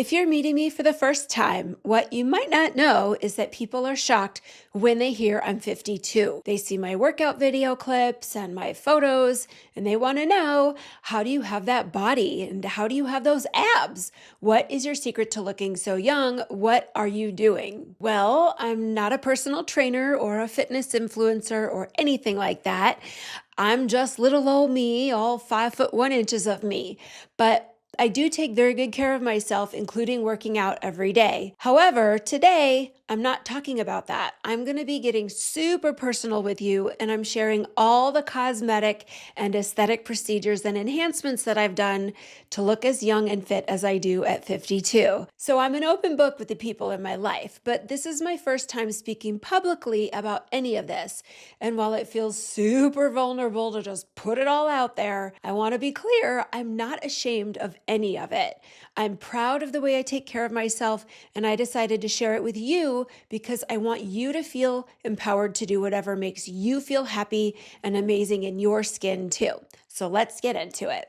If you're meeting me for the first time, what you might not know is that people are shocked when they hear I'm 52. They see my workout video clips and my photos, and they want to know, how do you have that body? And how do you have those abs? What is your secret to looking so young? What are you doing? Well, I'm not a personal trainer or a fitness influencer or anything like that. I'm just little old me, all 5'1" of me. But I do take very good care of myself, including working out every day. However, today, I'm not talking about that. I'm going to be getting super personal with you, and I'm sharing all the cosmetic and aesthetic procedures and enhancements that I've done to look as young and fit as I do at 52. So I'm an open book with the people in my life, but this is my first time speaking publicly about any of this. And while it feels super vulnerable to just put it all out there, I want to be clear, I'm not ashamed of any of it. I'm proud of the way I take care of myself, and I decided to share it with you because I want you to feel empowered to do whatever makes you feel happy and amazing in your skin too. So let's get into it.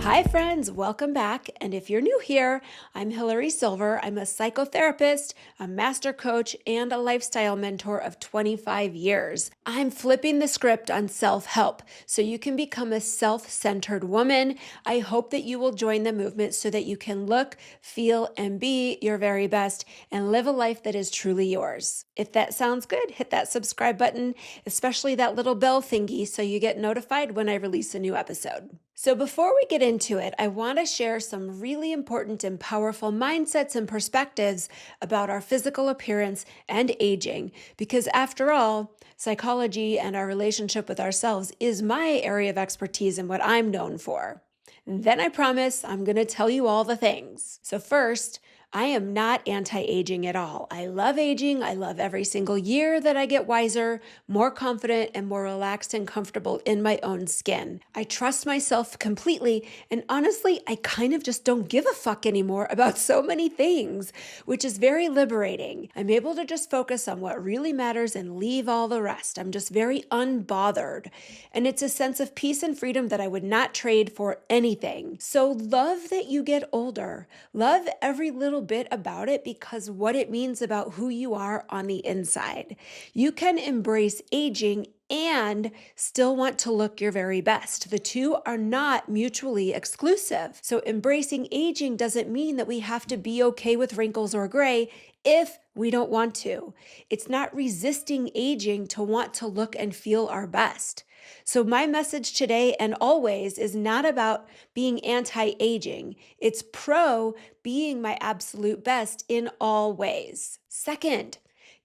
Hi friends, welcome back. And if you're new here, I'm Hilary Silver. I'm a psychotherapist, a master coach, and a lifestyle mentor of 25 years. I'm flipping the script on self-help so you can become a self-centered woman. I hope that you will join the movement so that you can look, feel, and be your very best and live a life that is truly yours. If that sounds good, hit that subscribe button, especially that little bell thingy so you get notified when I release a new episode. So before we get into it, I want to share some really important and powerful mindsets and perspectives about our physical appearance and aging, because after all, psychology and our relationship with ourselves is my area of expertise and what I'm known for. Then I promise I'm going to tell you all the things. So first, I am not anti-aging at all. I love aging. I love every single year that I get wiser, more confident, and more relaxed and comfortable in my own skin. I trust myself completely, and honestly, I kind of just don't give a fuck anymore about so many things, which is very liberating. I'm able to just focus on what really matters and leave all the rest. I'm just very unbothered, and it's a sense of peace and freedom that I would not trade for anything. So love that you get older. Love every little bit about it, because what it means about who you are on the inside. You can embrace aging and still want to look your very best. The two are not mutually exclusive. So embracing aging doesn't mean that we have to be okay with wrinkles or gray if we don't want to. It's not resisting aging to want to look and feel our best. So my message today and always is not about being anti-aging. It's pro being my absolute best in all ways. Second,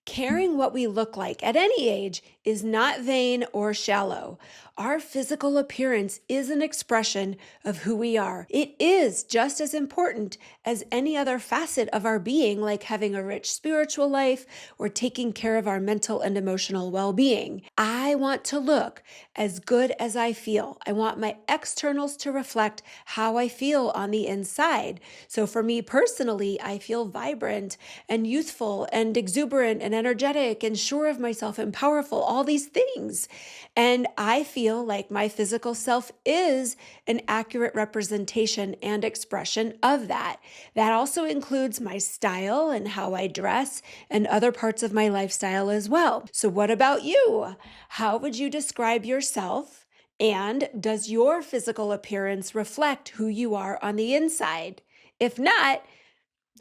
caring what we look like at any age is not vain or shallow. Our physical appearance is an expression of who we are. It is just as important as any other facet of our being, like having a rich spiritual life or taking care of our mental and emotional well-being. I want to look as good as I feel. I want my externals to reflect how I feel on the inside. So for me personally, I feel vibrant and youthful and exuberant and energetic and sure of myself and powerful, all these things. And I feel like my physical self is an accurate representation and expression of that. That also includes my style and how I dress and other parts of my lifestyle as well. So what about you? How would you describe yourself? And does your physical appearance reflect who you are on the inside? If not,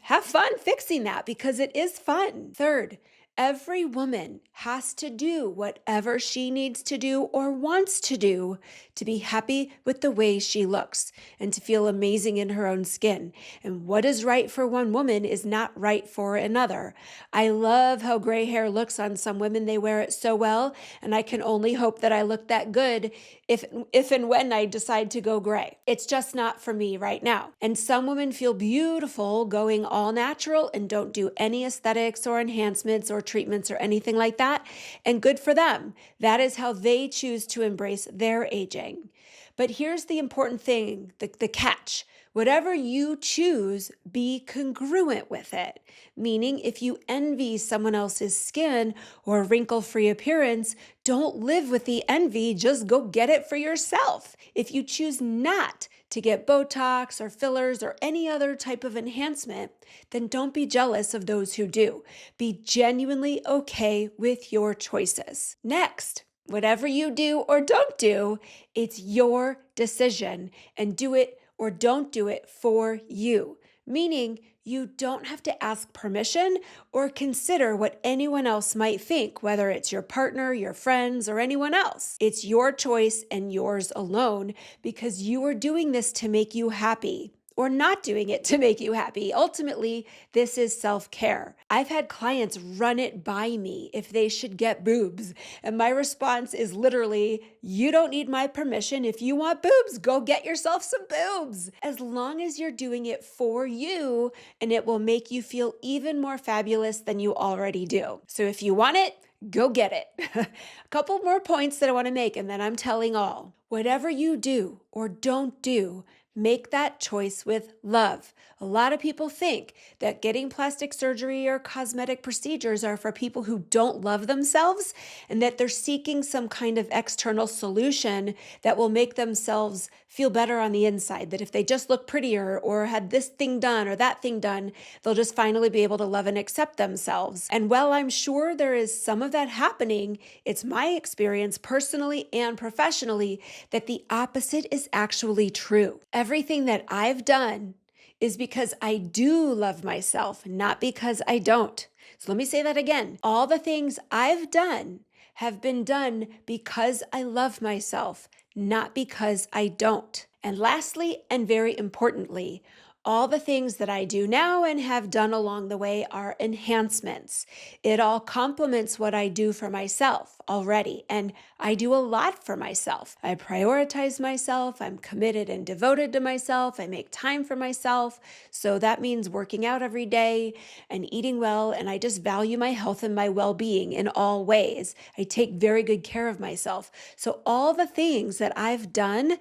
have fun fixing that, because it is fun. Third, every woman has to do whatever she needs to do or wants to do to be happy with the way she looks and to feel amazing in her own skin. And what is right for one woman is not right for another. I love how gray hair looks on some women. They wear it so well, and I can only hope that I look that good if and when I decide to go gray. It's just not for me right now. And some women feel beautiful going all natural and don't do any aesthetics or enhancements or treatments or anything like that. And good for them. That is how they choose to embrace their aging. But here's the important thing, the catch. Whatever you choose, be congruent with it. Meaning, if you envy someone else's skin or wrinkle-free appearance, don't live with the envy, just go get it for yourself. If you choose not to get Botox or fillers or any other type of enhancement, then don't be jealous of those who do. Be genuinely okay with your choices. Next, whatever you do or don't do, it's your decision, and do it or don't do it for you. Meaning, you don't have to ask permission or consider what anyone else might think, whether it's your partner, your friends, or anyone else. It's your choice and yours alone, because you are doing this to make you happy, or not doing it to make you happy. Ultimately, this is self-care. I've had clients run it by me if they should get boobs. And my response is literally, you don't need my permission. If you want boobs, go get yourself some boobs. As long as you're doing it for you, and it will make you feel even more fabulous than you already do. So if you want it, go get it. A couple more points that I want to make, and then I'm telling all. Whatever you do or don't do, make that choice with love. A lot of people think that getting plastic surgery or cosmetic procedures are for people who don't love themselves, and that they're seeking some kind of external solution that will make themselves feel better on the inside, that if they just look prettier or had this thing done or that thing done, they'll just finally be able to love and accept themselves. And while I'm sure there is some of that happening, it's my experience personally and professionally that the opposite is actually true. Everything that I've done is because I do love myself, not because I don't. So let me say that again. All the things I've done have been done because I love myself, not because I don't. And lastly, and very importantly, all the things that I do now and have done along the way are enhancements. It all complements what I do for myself already, and I do a lot for myself. I prioritize myself, I'm committed and devoted to myself, I make time for myself, so that means working out every day and eating well, and I just value my health and my well-being in all ways. I take very good care of myself. So all the things that I've done,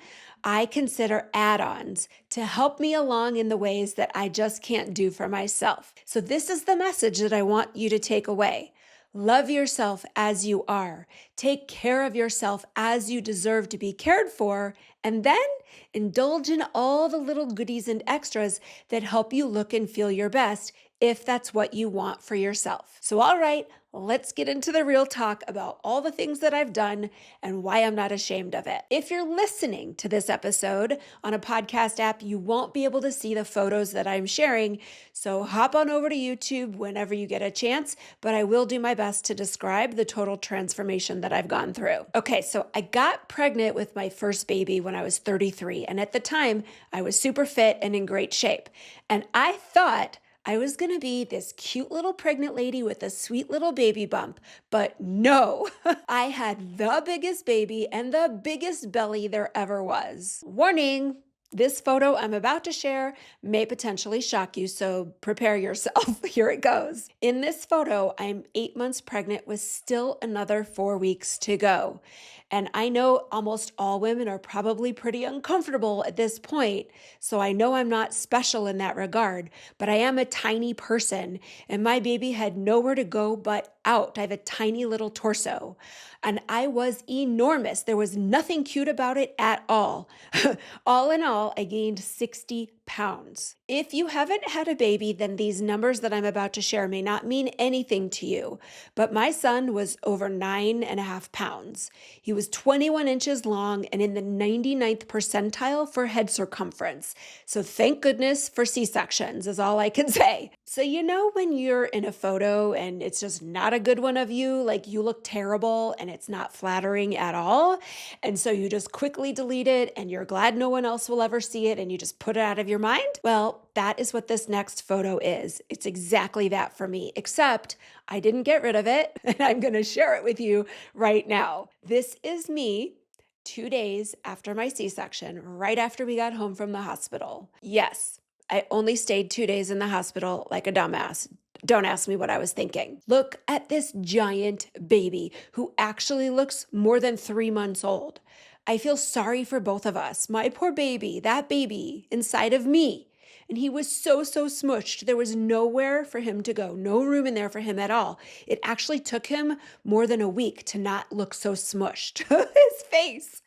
I consider add-ons to help me along in the ways that I just can't do for myself. So this is the message that I want you to take away. Love yourself as you are. Take care of yourself as you deserve to be cared for, and then indulge in all the little goodies and extras that help you look and feel your best, if that's what you want for yourself. So all right, let's get into the real talk about all the things that I've done and why I'm not ashamed of it. If you're listening to this episode on a podcast app, you won't be able to see the photos that I'm sharing. So hop on over to YouTube whenever you get a chance, but I will do my best to describe the total transformation that I've gone through. Okay, so I got pregnant with my first baby when I was 33. And at the time, I was super fit and in great shape. And I thought I was going to be this cute little pregnant lady with a sweet little baby bump, but no, I had the biggest baby and the biggest belly there ever was. Warning, this photo I'm about to share may potentially shock you, so prepare yourself. Here it goes. In this photo, I'm 8 months pregnant with still another 4 weeks to go. And I know almost all women are probably pretty uncomfortable at this point, so I know I'm not special in that regard, but I am a tiny person, and my baby had nowhere to go but out. I have a tiny little torso, and I was enormous. There was nothing cute about it at all. All in all, I gained 60 pounds. If you haven't had a baby, then these numbers that I'm about to share may not mean anything to you, but my son was over 9.5 pounds. He was 21 inches long and in the 99th percentile for head circumference. So thank goodness for C-sections is all I can say. So you know when you're in a photo and it's just not a good one of you, like you look terrible and it's not flattering at all, and so you just quickly delete it and you're glad no one else will ever see it and you just put it out of your mind? Well, that is what this next photo is. It's exactly that for me, except I didn't get rid of it, and I'm going to share it with you right now. This is me 2 days after my C-section, right after we got home from the hospital. Yes, I only stayed 2 days in the hospital like a dumbass. Don't ask me what I was thinking. Look at this giant baby who actually looks more than 3 months old. I feel sorry for both of us. My poor baby, that baby inside of me. And he was so smushed. There was nowhere for him to go, no room in there for him at all. It actually took him more than a week to not look so smushed. His face.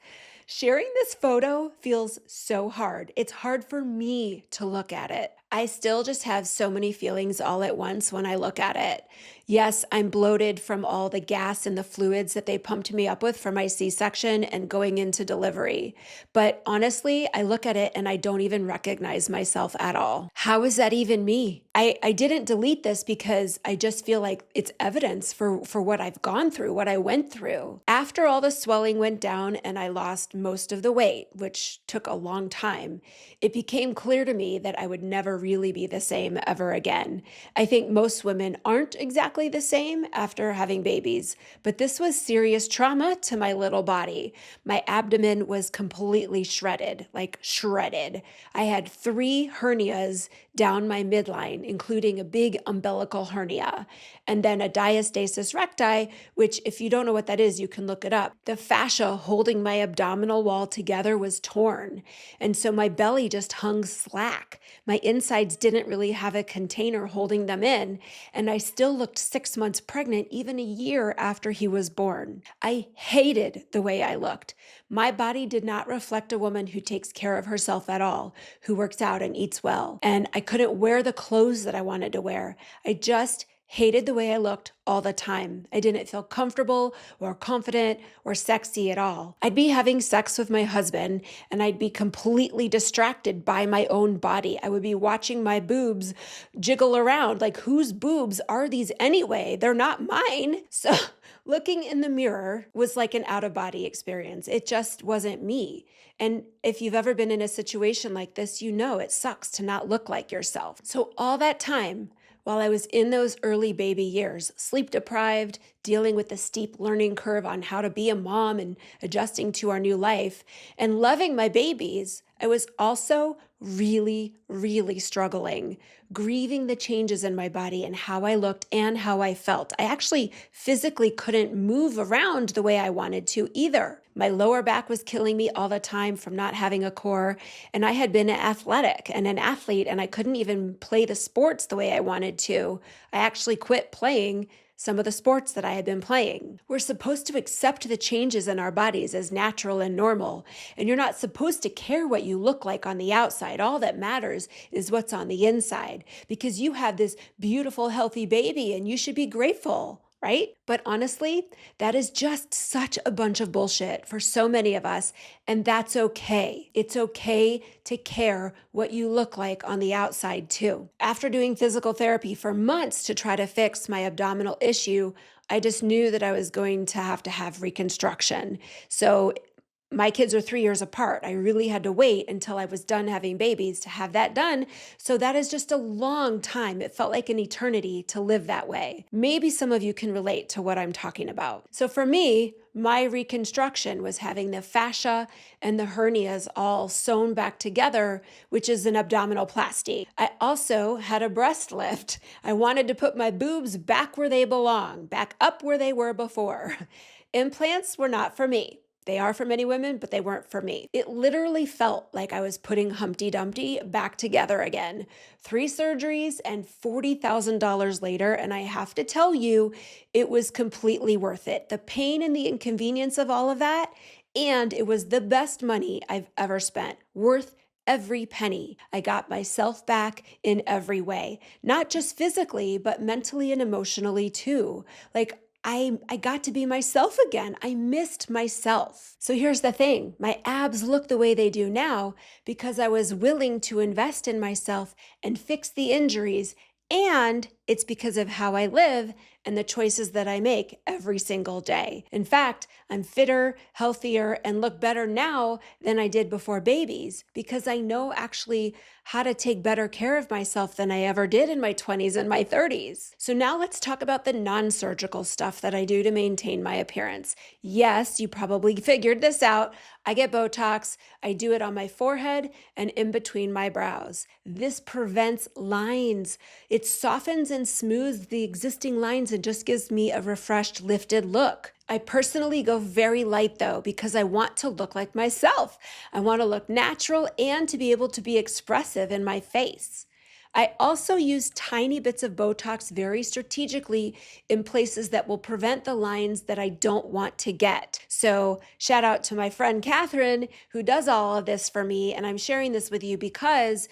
Sharing this photo feels so hard. It's hard for me to look at it. I still just have so many feelings all at once when I look at it. Yes, I'm bloated from all the gas and the fluids that they pumped me up with for my C-section and going into delivery. But honestly, I look at it and I don't even recognize myself at all. How is that even me? I didn't delete this because I just feel like it's evidence for what I've gone through, what I went through. After all the swelling went down and I lost most of the weight, which took a long time, it became clear to me that I would never really be the same ever again. I think most women aren't exactly the same after having babies, but this was serious trauma to my little body. My abdomen was completely shredded, like shredded. I had 3 hernias down my midline, including a big umbilical hernia, and then a diastasis recti, which if you don't know what that is, you can look it up. The fascia holding my abdominal wall together was torn, and so my belly just hung slack. My insides didn't really have a container holding them in, and I still looked 6 months pregnant even a year after he was born. I hated the way I looked. My body did not reflect a woman who takes care of herself at all, who works out and eats well, and I couldn't wear the clothes that I wanted to wear. I just hated the way I looked all the time. I didn't feel comfortable or confident or sexy at all. I'd be having sex with my husband and I'd be completely distracted by my own body. I would be watching my boobs jiggle around like, whose boobs are these anyway? They're not mine. So looking in the mirror was like an out-of-body experience. It just wasn't me. And if you've ever been in a situation like this, you know it sucks to not look like yourself. So all that time, while I was in those early baby years, sleep deprived, dealing with the steep learning curve on how to be a mom and adjusting to our new life, and loving my babies, I was also really struggling, grieving the changes in my body and how I looked and how I felt. I actually physically couldn't move around the way I wanted to either. My lower back was killing me all the time from not having a core, and I had been athletic and an athlete, and I couldn't even play the sports the way I wanted to. I actually quit playing some of the sports that I had been playing. We're supposed to accept the changes in our bodies as natural and normal, and you're not supposed to care what you look like on the outside. All that matters is what's on the inside, because you have this beautiful, healthy baby, and you should be grateful. Right? But honestly, that is just such a bunch of bullshit for so many of us, and that's okay. It's okay to care what you look like on the outside too. After doing physical therapy for months to try to fix my abdominal issue, I just knew that I was going to have reconstruction. So my kids are 3 years apart. I really had to wait until I was done having babies to have that done. So that is just a long time. It felt like an eternity to live that way. Maybe some of you can relate to what I'm talking about. So for me, my reconstruction was having the fascia and the hernias all sewn back together, which is an abdominoplasty. I also had a breast lift. I wanted to put my boobs back where they belong, back up where they were before. Implants were not for me. They are for many women, but they weren't for me. It literally felt like I was putting Humpty Dumpty back together again. 3 surgeries and $40,000 later, and I have to tell you, it was completely worth it. The pain and the inconvenience of all of that, and it was the best money I've ever spent. Worth every penny. I got myself back in every way, not just physically, but mentally and emotionally too. Like, I got to be myself again. I missed myself. So here's the thing. My abs look the way they do now because I was willing to invest in myself and fix the injuries, and it's because of how I live and the choices that I make every single day. In fact, I'm fitter, healthier, and look better now than I did before babies because I know actually how to take better care of myself than I ever did in my 20s and my 30s. So now let's talk about the non-surgical stuff that I do to maintain my appearance. Yes, you probably figured this out. I get Botox. I do it on my forehead and in between my brows. This prevents lines. It softens and smooths the existing lines and just gives me a refreshed, lifted look. I personally go very light though because I want to look like myself. I want to look natural and to be able to be expressive in my face. I also use tiny bits of Botox very strategically in places that will prevent the lines that I don't want to get. So, shout out to my friend Catherine, who does all of this for me. And I'm sharing this with you because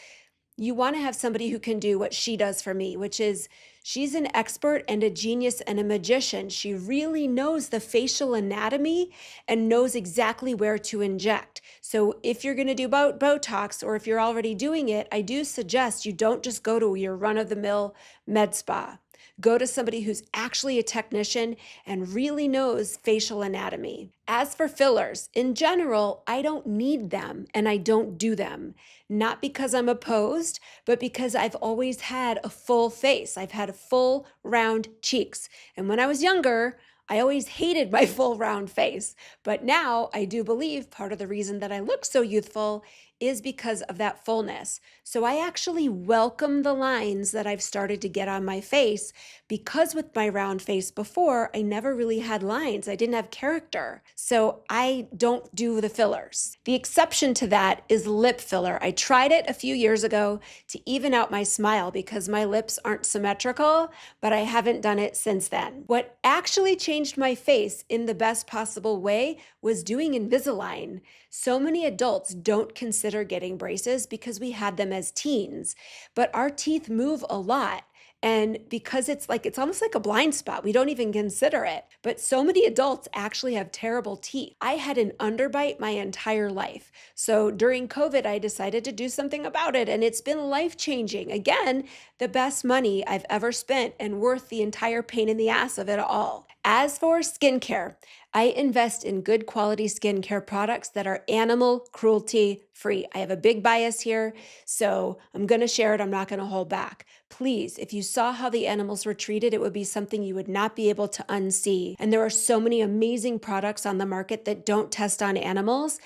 you want to have somebody who can do what she does for me, which is she's an expert and a genius and a magician. She really knows the facial anatomy and knows exactly where to inject. So if you're going to do Botox, or if you're already doing it, I do suggest you don't just go to your run-of-the-mill med spa. Go to somebody who's actually a technician and really knows facial anatomy. As for fillers, in general, I don't need them and I don't do them. Not because I'm opposed, but because I've always had a full face. I've had full round cheeks. And when I was younger, I always hated my full round face. But now I do believe part of the reason that I look so youthful is because of that fullness. So I actually welcome the lines that I've started to get on my face because with my round face before, I never really had lines. I didn't have character. So I don't do the fillers. The exception to that is lip filler. I tried it a few years ago to even out my smile because my lips aren't symmetrical, but I haven't done it since then. What actually changed my face in the best possible way was doing Invisalign. So many adults don't consider getting braces because we had them as teens, but our teeth move a lot. And because it's almost like a blind spot, we don't even consider it. But so many adults actually have terrible teeth. I had an underbite my entire life. So during COVID, I decided to do something about it, and it's been life-changing. Again, the best money I've ever spent and worth the entire pain in the ass of it all. As for skincare, I invest in good quality skincare products that are animal cruelty-free. I have a big bias here, so I'm going to share it. I'm not going to hold back. Please, if you saw how the animals were treated, it would be something you would not be able to unsee. And there are so many amazing products on the market that don't test on animals.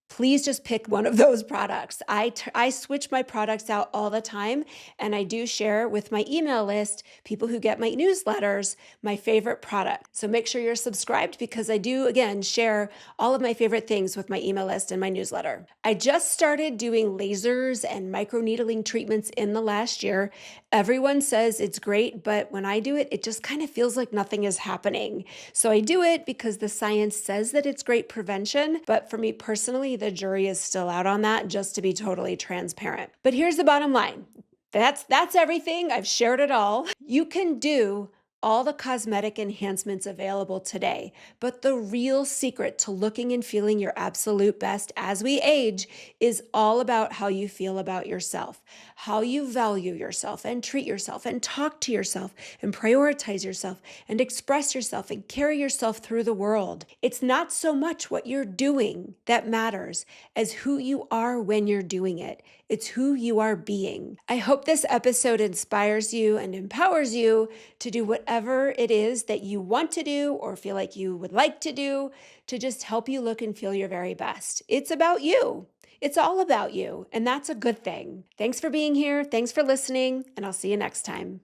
Please just pick one of those products. I switch my products out all the time, and I do share with my email list, people who get my newsletters, my favorite product. So make sure you're subscribed because I do, again, share all of my favorite things with my email list and my newsletter. I just started doing lasers and microneedling treatments in the last year. Everyone says it's great, but when I do it, it just kind of feels like nothing is happening. So I do it because the science says that it's great prevention, but for me personally, the jury is still out on that, just to be totally transparent. But here's the bottom line. That's everything. I've shared it all. You can do all the cosmetic enhancements available today, but the real secret to looking and feeling your absolute best as we age is all about how you feel about yourself, how you value yourself and treat yourself and talk to yourself and prioritize yourself and express yourself and carry yourself through the world. It's not so much what you're doing that matters as who you are when you're doing it. It's who you are being. I hope this episode inspires you and empowers you to do whatever it is that you want to do or feel like you would like to do to just help you look and feel your very best. It's about you. It's all about you, and that's a good thing. Thanks for being here. Thanks for listening, and I'll see you next time.